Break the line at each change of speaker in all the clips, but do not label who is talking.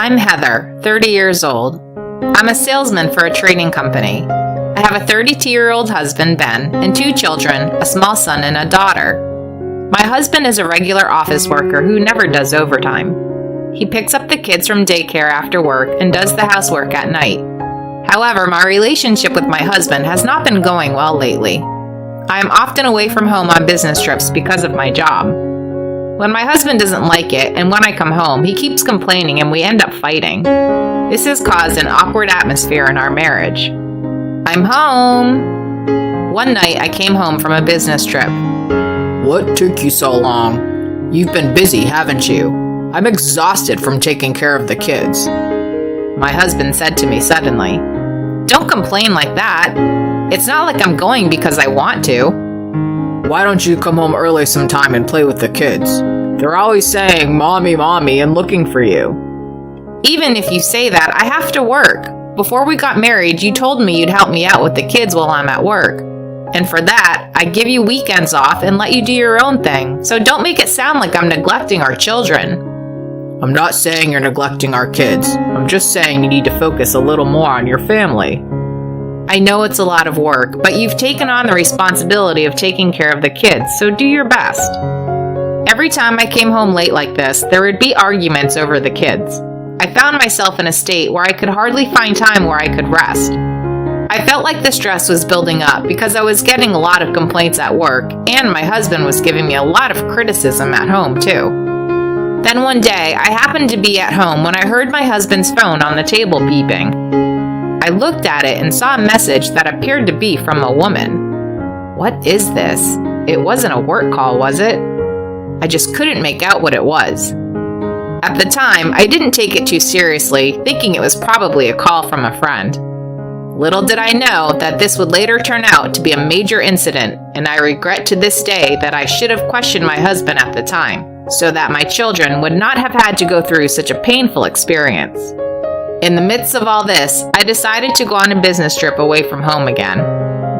I'm Heather, 30 years old. I'm a salesman for a trading company. I have a 32-year-old husband, Ben, and 2 children, a small son and a daughter. My husband is a regular office worker who never does overtime. He picks up the kids from daycare after work and does the housework at night. However, my relationship with my husband has not been going well lately. I am often away from home on business trips because of my job. When my husband doesn't like it, and when I come home, he keeps complaining and we end up fighting. This has caused an awkward atmosphere in our marriage. I'm home! One night, I came home from a business trip.
What took you so long? You've been busy, haven't you? I'm exhausted from taking care of the kids.
My husband said to me suddenly. Don't complain like that. It's not like I'm going because I want to.
Why don't you come home early sometime and play with the kids? They're always saying, "Mommy, Mommy," and looking for you.
Even if you say that, I have to work. Before we got married, you told me you'd help me out with the kids while I'm at work. And for that, I give you weekends off and let you do your own thing. So don't make it sound like I'm neglecting our children.
I'm not saying you're neglecting our kids. I'm just saying you need to focus a little more on your family.
I know it's a lot of work, but you've taken on the responsibility of taking care of the kids, so do your best. Every time I came home late like this, there would be arguments over the kids. I found myself in a state where I could hardly find time where I could rest. I felt like the stress was building up because I was getting a lot of complaints at work, and my husband was giving me a lot of criticism at home, too. Then one day, I happened to be at home when I heard my husband's phone on the table beeping. I looked at it and saw a message that appeared to be from a woman. What is this? It wasn't a work call, was it? I just couldn't make out what it was. At the time, I didn't take it too seriously, thinking it was probably a call from a friend. Little did I know that this would later turn out to be a major incident, and I regret to this day that I should have questioned my husband at the time, so that my children would not have had to go through such a painful experience. In the midst of all this, I decided to go on a business trip away from home again.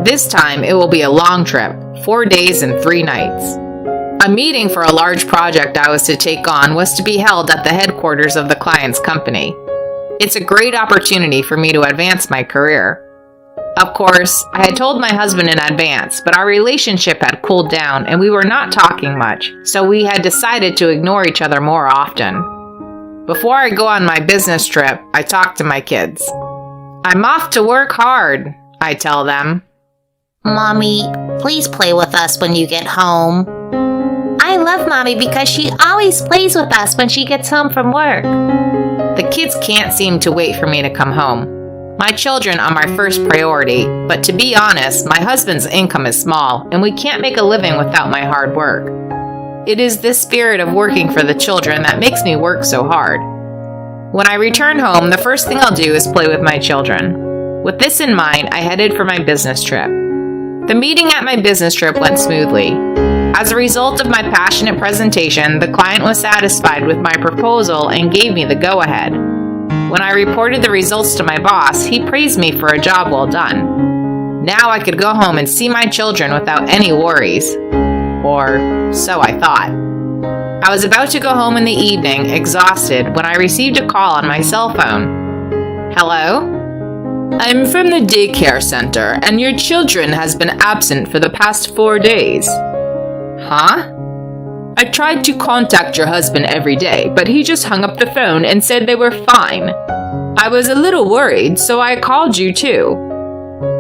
This time, it will be a long trip, 4 days and 3 nights. A meeting for a large project I was to take on was to be held at the headquarters of the client's company. It's a great opportunity for me to advance my career. Of course, I had told my husband in advance, but our relationship had cooled down and we were not talking much, so we had decided to ignore each other more often. Before I go on my business trip, I talk to my kids. I'm off to work hard, I tell them.
Mommy, please play with us when you get home. I love Mommy because she always plays with us when she gets home from work.
The kids can't seem to wait for me to come home. My children are my first priority, but to be honest, my husband's income is small, and we can't make a living without my hard work. It is this spirit of working for the children that makes me work so hard. When I return home, the first thing I'll do is play with my children. With this in mind, I headed for my business trip. The meeting at my business trip went smoothly. As a result of my passionate presentation, the client was satisfied with my proposal and gave me the go-ahead. When I reported the results to my boss, he praised me for a job well done. Now I could go home and see my children without any worries. Or so I thought. I was about to go home in the evening, exhausted, when I received a call on my cell phone. Hello?
I'm from the daycare center, and your children has been absent for the past 4 days.
Huh?
I tried to contact your husband every day, but he just hung up the phone and said they were fine. I was a little worried, so I called you too.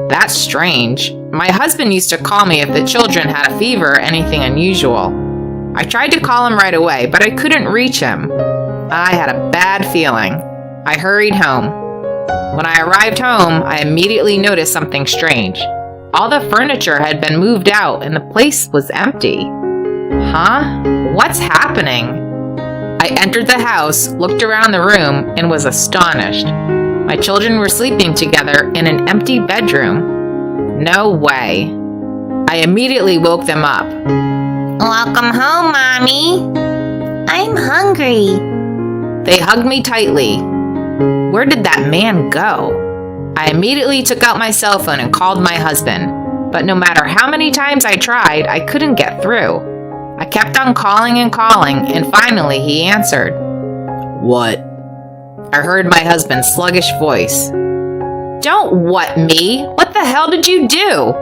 That's strange. My husband used to call me if the children had a fever or anything unusual. I tried to call him right away, but I couldn't reach him. I had a bad feeling. I hurried home. When I arrived home, I immediately noticed something strange. All the furniture had been moved out and the place was empty. Huh? What's happening? I entered the house, looked around the room, and was astonished. My children were sleeping together in an empty bedroom. No way. I immediately woke them up.
Welcome home, Mommy. I'm hungry.
They hugged me tightly. Where did that man go? I immediately took out my cell phone and called my husband. But no matter how many times I tried, I couldn't get through. I kept on calling and calling, and finally he answered.
What?
I heard my husband's sluggish voice. Don't what me? What the hell did you do?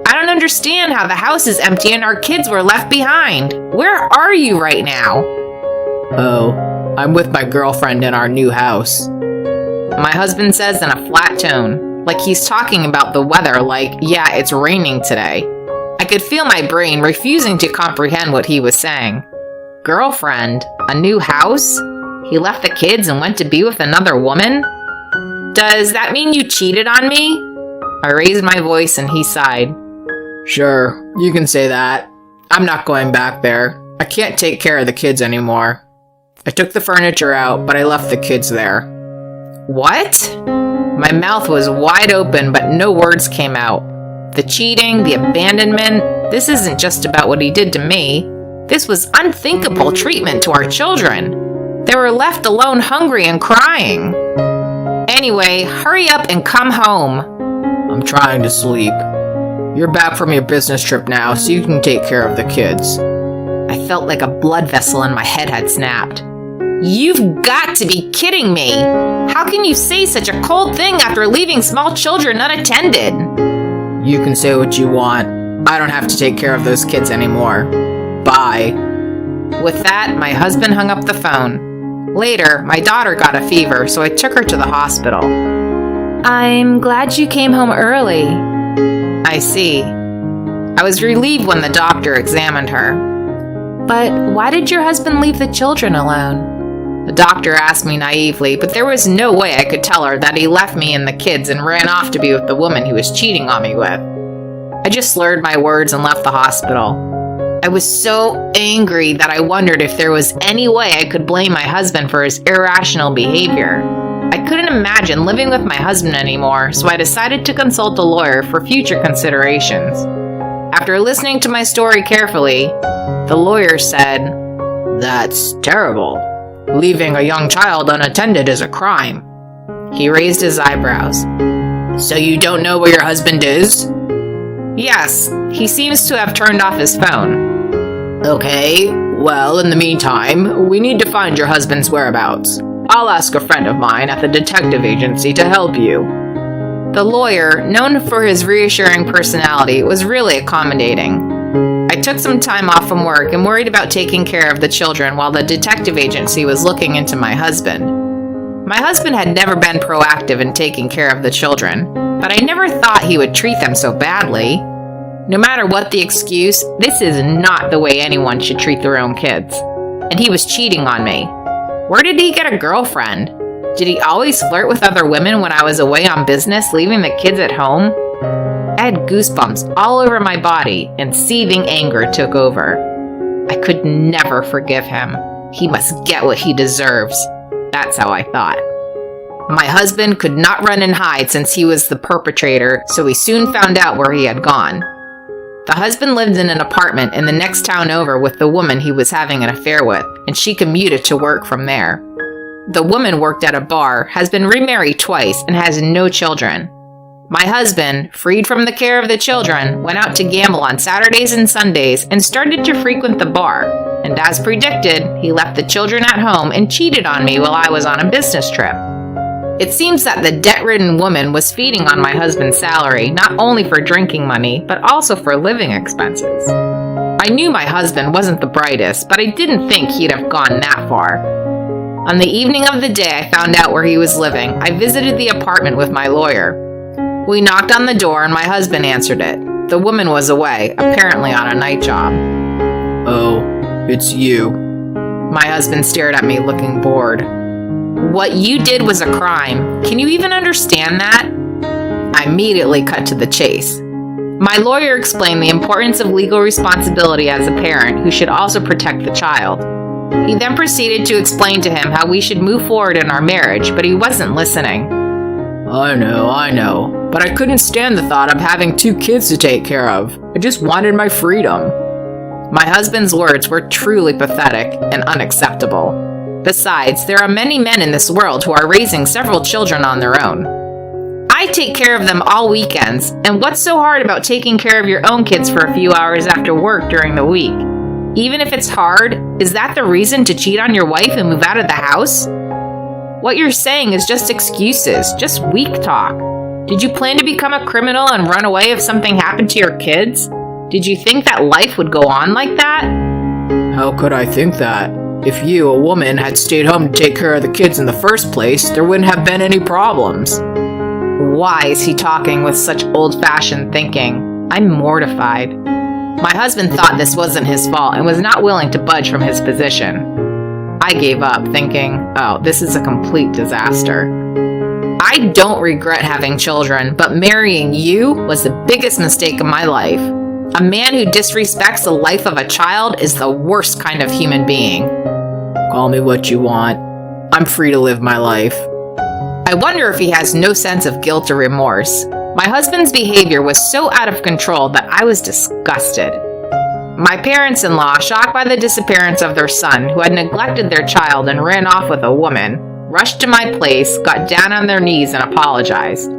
I don't understand how the house is empty and our kids were left behind. Where are you right now?
Oh, I'm with my girlfriend in our new house.
My husband says in a flat tone, like he's talking about the weather, like, yeah, it's raining today. I could feel my brain refusing to comprehend what he was saying. Girlfriend? A new house? He left the kids and went to be with another woman? Does that mean you cheated on me? I raised my voice and he sighed.
Sure, you can say that. I'm not going back there. I can't take care of the kids anymore. I took the furniture out, but I left the kids there.
What? My mouth was wide open, but no words came out. The cheating, the abandonment, this isn't just about what he did to me. This was unthinkable treatment to our children. They were left alone hungry and crying. Anyway, hurry up and come home.
I'm trying to sleep. You're back from your business trip now, so you can take care of the kids.
I felt like a blood vessel in my head had snapped. You've got to be kidding me! How can you say such a cold thing after leaving small children unattended?
You can say what you want. I don't have to take care of those kids anymore. Bye.
With that, my husband hung up the phone. Later, my daughter got a fever, so I took her to the hospital. I'm glad you came home early. I see. I was relieved when the doctor examined her. But why did your husband leave the children alone? The doctor asked me naively, but there was no way I could tell her that he left me and the kids and ran off to be with the woman he was cheating on me with. I just slurred my words and left the hospital. I was so angry that I wondered if there was any way I could blame my husband for his irrational behavior. I couldn't imagine living with my husband anymore, so I decided to consult a lawyer for future considerations. After listening to my story carefully, the lawyer said, "That's terrible. Leaving a young child unattended is a crime." He raised his eyebrows. "So you don't know where your husband is?" "Yes, he seems to have turned off his phone." "Okay, well, in the meantime, we need to find your husband's whereabouts. I'll ask a friend of mine at the detective agency to help you." The lawyer, known for his reassuring personality, was really accommodating. I took some time off from work and worried about taking care of the children while the detective agency was looking into my husband. My husband had never been proactive in taking care of the children, but I never thought he would treat them so badly. No matter what the excuse, this is not the way anyone should treat their own kids. And he was cheating on me. Where did he get a girlfriend? Did he always flirt with other women when I was away on business, leaving the kids at home? I had goosebumps all over my body, and seething anger took over. I could never forgive him. He must get what he deserves. That's how I thought. My husband could not run and hide since he was the perpetrator, so we soon found out where he had gone. The husband lived in an apartment in the next town over with the woman he was having an affair with, and she commuted to work from there. The woman worked at a bar, has been remarried twice, and has no children. My husband, freed from the care of the children, went out to gamble on Saturdays and Sundays and started to frequent the bar. And as predicted, he left the children at home and cheated on me while I was on a business trip. It seems that the debt-ridden woman was feeding on my husband's salary, not only for drinking money, but also for living expenses. I knew my husband wasn't the brightest, but I didn't think he'd have gone that far. On the evening of the day I found out where he was living, I visited the apartment with my lawyer. We knocked on the door and my husband answered it. The woman was away, apparently on a night job.
"Oh, it's you."
My husband stared at me, looking bored. "What you did was a crime. Can you even understand that?" I immediately cut to the chase. My lawyer explained the importance of legal responsibility as a parent who should also protect the child. He then proceeded to explain to him how we should move forward in our marriage, but he wasn't listening.
I know, but I couldn't stand the thought of having 2 kids to take care of. I just wanted my freedom.
My husband's words were truly pathetic and unacceptable. Besides, there are many men in this world who are raising several children on their own. I take care of them all weekends, and what's so hard about taking care of your own kids for a few hours after work during the week? Even if it's hard, is that the reason to cheat on your wife and move out of the house? What you're saying is just excuses, just weak talk. Did you plan to become a criminal and run away if something happened to your kids? Did you think that life would go on like that?
How could I think that? If you, a woman, had stayed home to take care of the kids in the first place, there wouldn't have been any problems.
Why is he talking with such old-fashioned thinking? I'm mortified. My husband thought this wasn't his fault and was not willing to budge from his position. I gave up, thinking, oh, this is a complete disaster. I don't regret having children, but marrying you was the biggest mistake of my life. A man who disrespects the life of a child is the worst kind of human being.
Call me what you want. I'm free to live my life.
I wonder if he has no sense of guilt or remorse. My husband's behavior was so out of control that I was disgusted. My parents-in-law, shocked by the disappearance of their son, who had neglected their child and ran off with a woman, rushed to my place, got down on their knees, and apologized.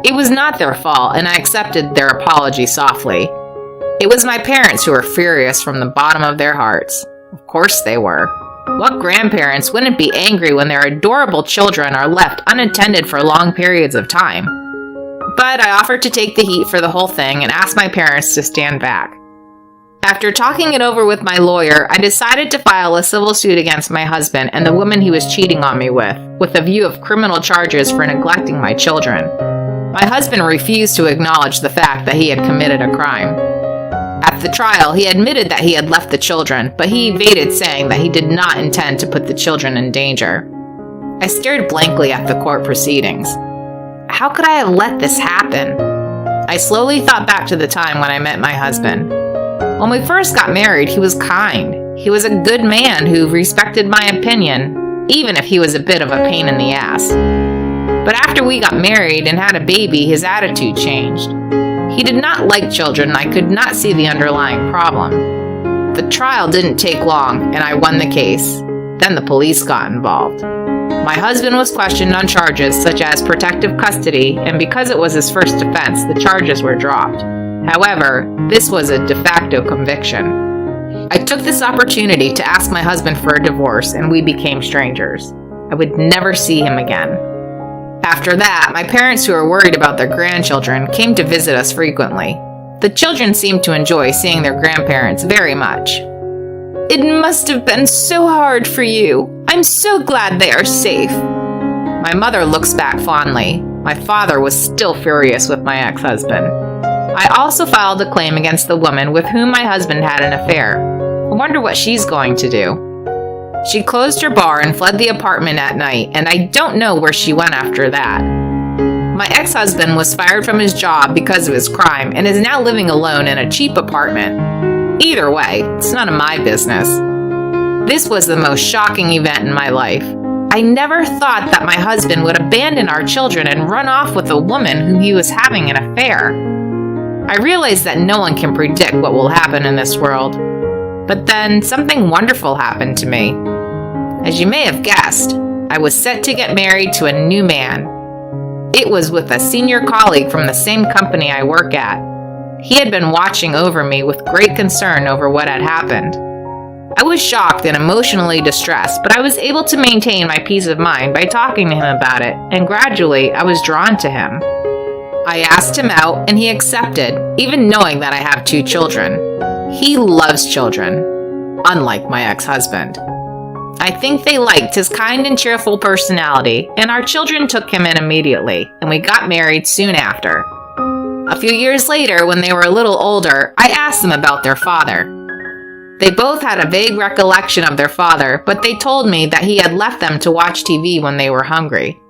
It was not their fault, and I accepted their apology softly. It was my parents who were furious from the bottom of their hearts. Of course they were. What grandparents wouldn't be angry when their adorable children are left unattended for long periods of time? But I offered to take the heat for the whole thing and asked my parents to stand back. After talking it over with my lawyer, I decided to file a civil suit against my husband and the woman he was cheating on me with a view of criminal charges for neglecting my children. My husband refused to acknowledge the fact that he had committed a crime. At the trial, he admitted that he had left the children, but he evaded saying that he did not intend to put the children in danger. I stared blankly at the court proceedings. How could I have let this happen? I slowly thought back to the time when I met my husband. When we first got married, he was kind. He was a good man who respected my opinion, even if he was a bit of a pain in the ass. But after we got married and had a baby, his attitude changed. He did not like children, and I could not see the underlying problem. The trial didn't take long, and I won the case. Then the police got involved. My husband was questioned on charges such as protective custody, and because it was his first offense, the charges were dropped. However, this was a de facto conviction. I took this opportunity to ask my husband for a divorce, and we became strangers. I would never see him again. After that, my parents, who were worried about their grandchildren, came to visit us frequently. The children seemed to enjoy seeing their grandparents very much. It must have been so hard for you. I'm so glad they are safe. My mother looks back fondly. My father was still furious with my ex-husband. I also filed a claim against the woman with whom my husband had an affair. I wonder what she's going to do. She closed her bar and fled the apartment at night, and I don't know where she went after that. My ex-husband was fired from his job because of his crime and is now living alone in a cheap apartment. Either way, it's none of my business. This was the most shocking event in my life. I never thought that my husband would abandon our children and run off with a woman whom he was having an affair. I realize that no one can predict what will happen in this world. But then something wonderful happened to me. As you may have guessed, I was set to get married to a new man. It was with a senior colleague from the same company I work at. He had been watching over me with great concern over what had happened. I was shocked and emotionally distressed, but I was able to maintain my peace of mind by talking to him about it, and gradually I was drawn to him. I asked him out, and he accepted, even knowing that I have 2 children. He loves children, unlike my ex-husband. I think they liked his kind and cheerful personality, and our children took him in immediately, and we got married soon after. A few years later, when they were a little older, I asked them about their father. They both had a vague recollection of their father, but they told me that he had left them to watch TV when they were hungry.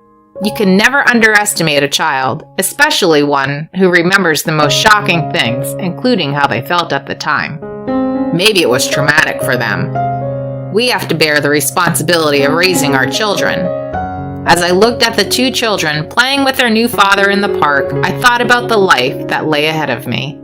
You can never underestimate a child, especially one who remembers the most shocking things, including how they felt at the time. Maybe it was traumatic for them. We have to bear the responsibility of raising our children. As I looked at the 2 children playing with their new father in the park, I thought about the life that lay ahead of me.